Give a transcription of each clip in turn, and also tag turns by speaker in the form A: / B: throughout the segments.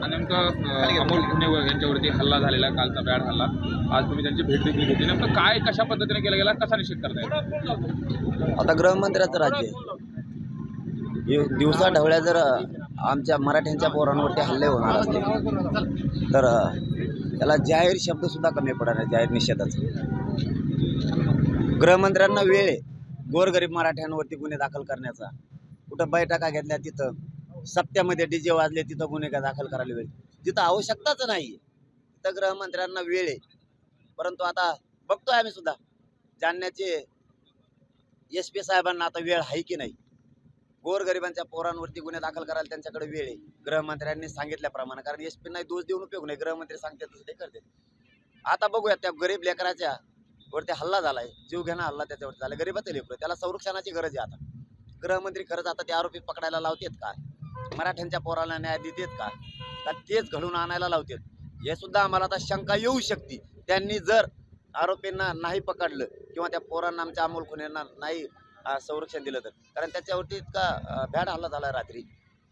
A: नेमकं अमोल गुन्हेगार यांच्यावरती हल्ला झालेला, कालचा भ्याड हल्ला. आज तुम्ही त्यांची भेट देखील घेतली. नेमकं काय कशा पद्धतीने केला गेला, कसा निषेध करताय?
B: आता गृहमंत्र्याचं राज्य आहे. दिवसा ढवळ्या जर आमच्या मराठ्यांच्या पोरांवरती हल्ले होणार असतील तर त्याला जाहीर शब्द सुद्धा कमी पडणार आहे. जाहीर निषेधाचा गृहमंत्र्यांना वेळ आहे गोरगरीब मराठ्यांवरती गुन्हे दाखल करण्याचा. कुठं बैठका घेतल्या तिथं सप्त्यामध्ये डीजे वाजले तिथं गुन्हे दाखल करायला वेळ. जिथं आवश्यकताच नाही तिथं गृहमंत्र्यांना वेळ आहे. परंतु आता बघतोय आम्ही सुद्धा जाणण्याचे SP साहेबांना आता वेळ आहे की नाही. गोरगरिबांच्या पोरांवरती गुन्हे दाखल करायला त्यांच्याकडे वेळ आहे गृहमंत्र्यांनी सांगितल्याप्रमाणे. कारण SP नाही दोष देऊन उपयोग नाही. गृहमंत्री सांगतात तसं ते करते. आता बघूया त्या गरीब लेकराच्या वरती हल्ला झालाय, जीव घेणा हल्ला त्याच्यावरती झाला. गरीबाचं लेकर त्याला संरक्षणाची गरज आहे. आता गृहमंत्री खरंच आता ते आरोपी पकडायला लावतेत का? मराठ्यांच्या पोराला न्याय देतेत का तेच घडून आणायला लावतेत? हे सुद्धा आम्हाला आता शंका येऊ शकते. त्यांनी जर आरोपींना नाही पकडलं किंवा त्या पोरांना आमच्या अमोल खुनेंना नाही संरक्षण दिलं तर. कारण त्याच्यावरती इतका भ्याड हल्ला झाला रात्री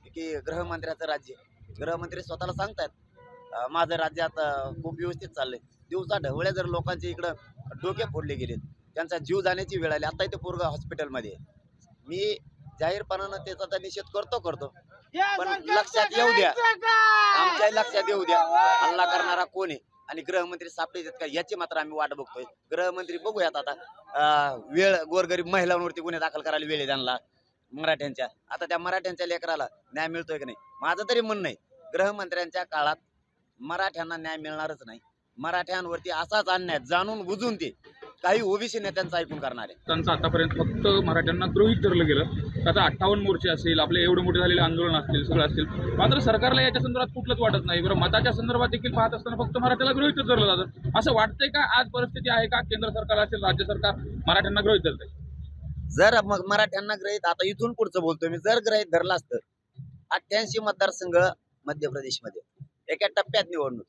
B: की गृहमंत्र्याचं राज्य. गृहमंत्री स्वतःला सांगतायत माझं राज्य आता खूप व्यवस्थित चाललंय. दिवसा ढवळ्या जर लोकांचे इकडं डोके फोडले गेलेत, त्यांचा जीव जाण्याची वेळ आली. आता इथे पोरगा हॉस्पिटलमध्ये आहे. मी जाहीरपणानं त्याचा निषेध करतो पण लक्षात येऊ द्या, आमच्या लक्षात येऊ द्या हल्ला करणारा कोण आहे आणि गृहमंत्री सापडे का याची मात्र आम्ही वाट बघतोय. गृहमंत्री बघूयात आता वेळ गोरगरीब महिलांवरती गुन्हे दाखल करायला वेळ आहे त्यांना मराठ्यांच्या. आता त्या मराठ्यांच्या लेकराला न्याय मिळतोय की नाही? माझं तरी म्हणणं आहे गृहमंत्र्यांच्या काळात मराठ्यांना न्याय मिळणारच नाही. मराठ्यांवरती असाच अन्याय जाणून बुजून ते काही ओबीसी नेत्यांचं ऐकून करणार आहे.
A: त्यांचं आतापर्यंत फक्त मराठ्यांना गृहीत धरलं गेलं. आता 58 मोर्चे असेल, आपले एवढे मोठे झालेले आंदोलन असतील, सगळं असतील, मात्र सरकारला याच्या संदर्भात कुठलंच वाटत नाही. बरं, मताच्या संदर्भात देखील पाहत असताना फक्त मराठ्याला गृहीत धरलं जातं. असं वाटतंय का आज परिस्थिती आहे का केंद्र सरकार असेल राज्य सरकार मराठ्यांना गृहीत धरतंय?
B: जर मग मराठ्यांना गृहीत, आता इथून पुढचं बोलतोय मी, जर गृहीत धरलं असतं 88 मतदारसंघ मध्य प्रदेशमध्ये एका टप्प्यात निवडणूक,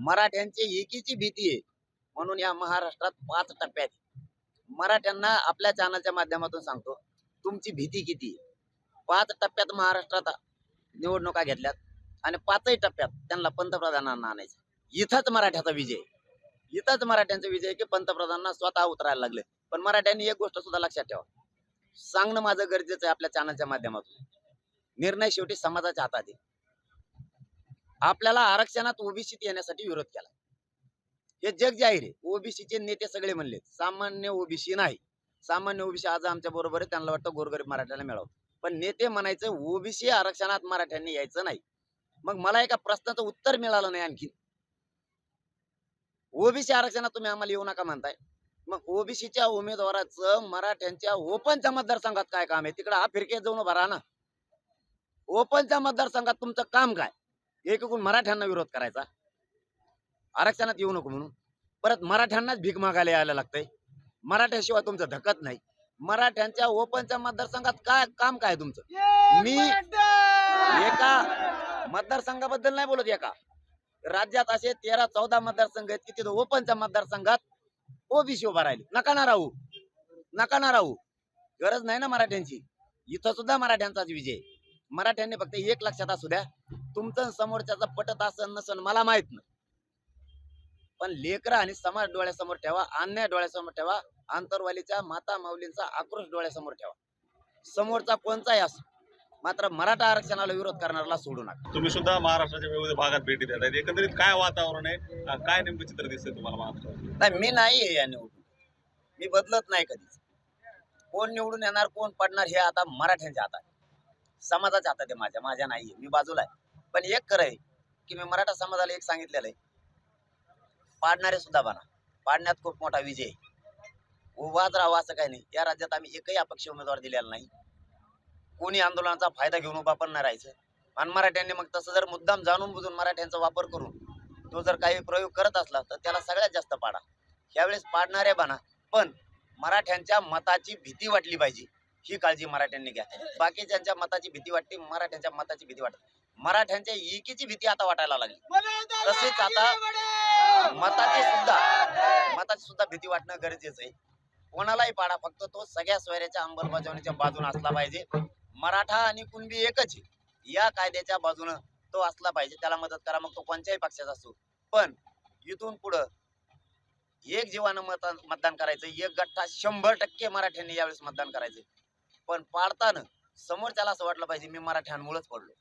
B: मराठ्यांची एकीची भीती आहे म्हणून या महाराष्ट्रात 5 टप्प्यात. मराठ्यांना आपल्या चॅनलच्या माध्यमातून सांगतो तुमची भीती किती आहे. 5 टप्प्यात महाराष्ट्रात निवडणुका घेतल्यात आणि 5ही टप्प्यात त्यांना पंतप्रधानांना आणायचं. इथंच मराठ्याचा विजय, इथंच मराठ्यांचा विजय की पंतप्रधानांना स्वतः उतरायला लागले. पण मराठ्यांनी एक गोष्ट सुद्धा लक्षात ठेवा, सांगणं माझं गरजेचं आहे आपल्या चॅनलच्या माध्यमातून. निर्णय शेवटी समाजाच्या हातात आहे. आपल्याला आरक्षणात ओबीसीत येण्यासाठी विरोध केला, हे जग जाहीर आहे. ओबीसीचे नेते सगळे म्हणले, सामान्य ओबीसी नाही. सामान्य ओबीसी आज आमच्या बरोबर आहे, त्यांना वाटतं गोरगरीब मराठ्याला मिळावं. पण नेते म्हणायचं ओबीसी आरक्षणात मराठ्यांनी यायचं नाही. मग मला एका प्रश्नाचं उत्तर मिळालं नाही आणखी. ओबीसी आरक्षणात तुम्ही आम्हाला येऊ नका म्हणताय, मग ओबीसीच्या उमेदवाराचं मराठ्यांच्या ओपनच्या मतदारसंघात काय काम आहे? तिकडे फिरके जाऊन भरा ना. ओपनच्या मतदारसंघात तुमचं काम काय? एकूण मराठ्यांना विरोध करायचा, आरक्षणात येऊ नको म्हणून. परत मराठ्यांनाच भीक मागायला यायला लागतंय. मराठ्याशिवाय तुमचं धकत नाही. मराठ्यांच्या ओपनच्या मतदारसंघात काय काम काय तुमचं? मी एका मतदारसंघाबद्दल नाही बोलत, एका राज्यात असे 13-14 मतदारसंघ आहेत की तिथं ओपनच्या मतदारसंघात ओबीसी उभा राहिले. नका ना राहू, गरज नाही ना मराठ्यांची. इथं सुद्धा मराठ्यांचाच विजय. मराठ्यांनी फक्त एक लक्षात असू द्या, तुमचं समोरच्याचं पटत असन नसन मला माहित नाही, पण लेकरं आणि समाज डोळ्यासमोर ठेवा, अन्याय डोळ्यासमोर ठेवा, आंतरवालीच्या माता माऊलींचा आक्रोश डोळ्यासमोर ठेवा. समोरचा कोणचाही असो, मात्र मराठा आरक्षणाला विरोध करणाऱ्याला सोडू नका.
C: तुम्ही सुद्धा महाराष्ट्राच्या विविध भागात भेटी देताय, एकंदरीत काय वातावरण आहे, काय नेमकं चित्र दिसतंय तुम्हाला महाराष्ट्रात?
B: नाही, मी नाही आहे या निवडून, मी बदलत नाही कधीच. कोण निवडून येणार कोण पडणार हे आता मराठ्यांच्या हातात, समाजाच्या हातात आहे, माझ्या नाहीये. मी बाजूला आहे. पण एक खरं आहे की मी मराठा समाजाला एक सांगितलेलं आहे, पाडणारे सुद्धा बना, पाडण्यात खूप मोठा विजय. उभाच राहावं असं काही नाही. या राज्यात आम्ही एकही अपक्ष उमेदवार दिलेला नाही. कोणी आंदोलनाचा फायदा घेऊन उभा पण नाही राहायचं. आणि मराठ्यांनी मग तसं जर मुद्दाम जाणून बुजून मराठ्यांचा वापर करून तो जर काही प्रयोग करत असला तर त्याला सगळ्यात जास्त पाडा. यावेळेस पाडणारे बना, पण मराठ्यांच्या मताची भीती वाटली पाहिजे ही काळजी मराठ्यांनी घ्या. बाकीच्यांच्या मताची भीती वाटते, मराठ्यांच्या मताची भीती वाटते. मराठ्यांच्या एकीची भीती आता वाटायला लागली. तसेच आता मताची सुद्धा भीती वाटणं गरजेचं आहे. कोणालाही पाडा, फक्त तो सगळ्या सोयऱ्याच्या अंमलबजावणीच्या बाजूने असला पाहिजे. मराठा आणि कुणबी एकच आहे, या कायद्याच्या बाजूने तो असला पाहिजे, त्याला मदत करा, मग तो कोणत्याही पक्षाचा असो. पण इथून पुढं एक जीवानं मतदान करायचं, एक गठ्ठा 100% मराठ्यांनी यावेळेस मतदान करायचं. पण पाडताना समोरच्याला असं वाटलं पाहिजे मी मराठ्यांमुळेच पडलो.